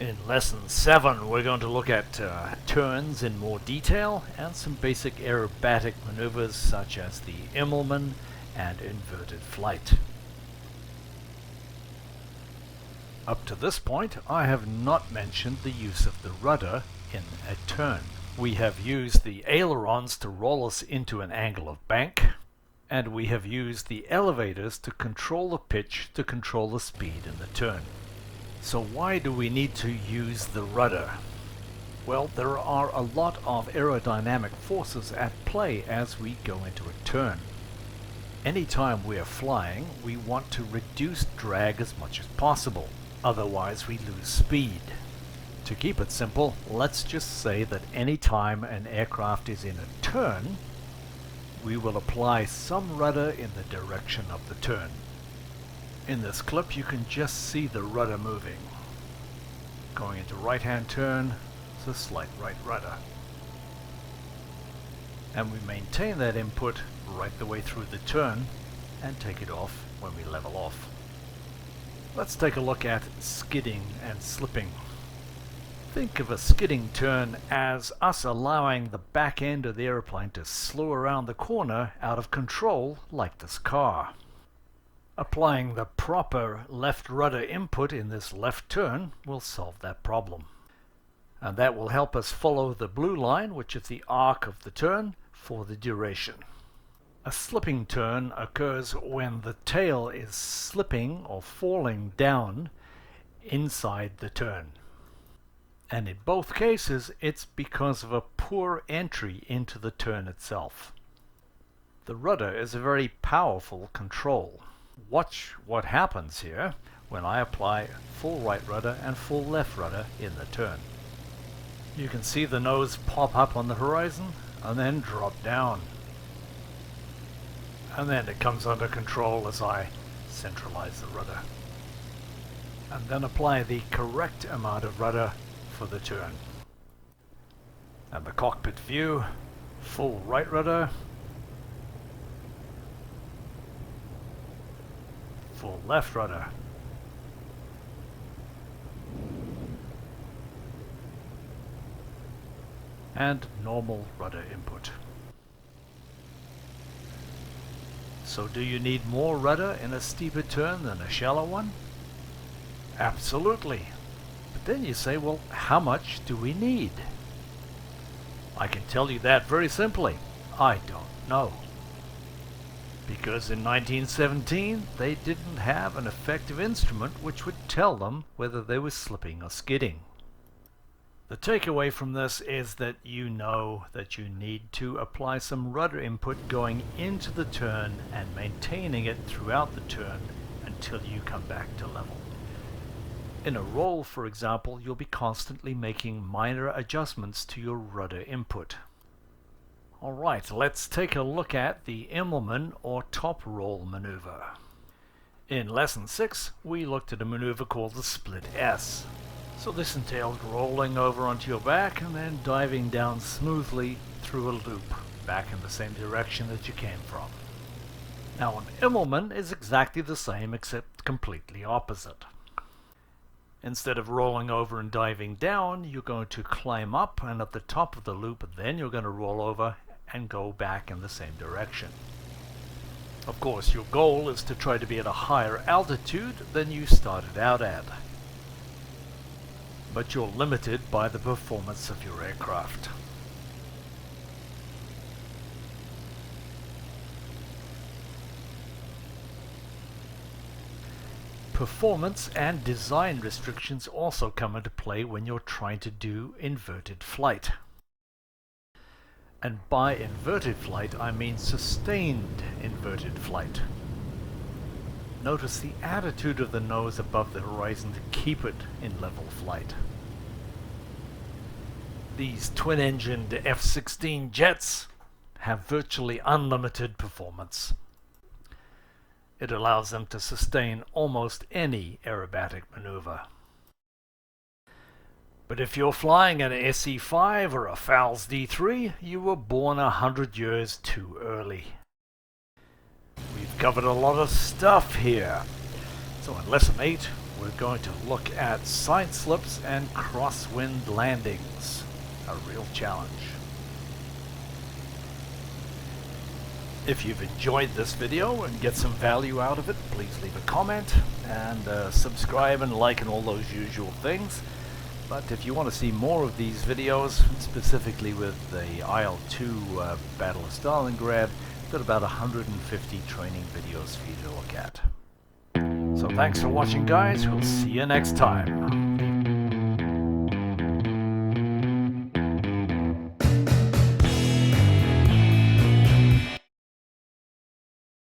In lesson 7 we're going to look at turns in more detail and some basic aerobatic maneuvers such as the Immelmann and inverted flight. Up to this point I have not mentioned the use of the rudder in a turn. We have used the ailerons to roll us into an angle of bank, and we have used the elevators to control the pitch to control the speed in the turn. So why do we need to use the rudder? Well, there are a lot of aerodynamic forces at play as we go into a turn. Anytime we are flying, we want to reduce drag as much as possible, otherwise we lose speed. To keep it simple, let's just say that anytime an aircraft is in a turn, we will apply some rudder in the direction of the turn. In this clip you can just see the rudder moving. Going into right-hand turn, it's a slight right rudder. And we maintain that input right the way through the turn and take it off when we level off. Let's take a look at skidding and slipping. Think of a skidding turn as us allowing the back end of the airplane to slew around the corner out of control like this car. Applying the proper left rudder input in this left turn will solve that problem. And that will help us follow the blue line, which is the arc of the turn, for the duration. A slipping turn occurs when the tail is slipping or falling down inside the turn. And in both cases, it's because of a poor entry into the turn itself. The rudder is a very powerful control. Watch what happens here when I apply full right rudder and full left rudder in the turn. You can see the nose pop up on the horizon and then drop down. And then it comes under control as I centralize the rudder. And then apply the correct amount of rudder for the turn. And the cockpit view, full right rudder, full left rudder, and normal rudder input. So do you need more rudder in a steeper turn than a shallow one? Absolutely. But then you say, well, how much do we need? I can tell you that very simply. I don't know. Because in 1917 they didn't have an effective instrument which would tell them whether they were slipping or skidding. The takeaway from this is that you know that you need to apply some rudder input going into the turn and maintaining it throughout the turn until you come back to level. In a roll, for example, you'll be constantly making minor adjustments to your rudder input. Alright, let's take a look at the Immelmann or top roll maneuver. In lesson 6 we looked at a maneuver called the split S. So this entails rolling over onto your back and then diving down smoothly through a loop back in the same direction that you came from. Now an Immelmann is exactly the same except completely opposite. Instead of rolling over and diving down, you're going to climb up and at the top of the loop then you're going to roll over and go back in the same direction. Of course, your goal is to try to be at a higher altitude than you started out at. But you're limited by the performance of your aircraft. Performance and design restrictions also come into play when you're trying to do inverted flight. And by inverted flight, I mean sustained inverted flight. Notice the attitude of the nose above the horizon to keep it in level flight. These twin-engined F-16 jets have virtually unlimited performance. It allows them to sustain almost any aerobatic maneuver. But if you're flying an SE-5 or a Fowls D3, you were born 100 years too early. We've covered a lot of stuff here. So in lesson 8, we're going to look at side slips and crosswind landings. A real challenge. If you've enjoyed this video and get some value out of it, please leave a comment and subscribe and like and all those usual things. But if you want to see more of these videos, specifically with the IL-2 Battle of Stalingrad, I've got about 150 training videos for you to look at. So thanks for watching, guys. We'll see you next time.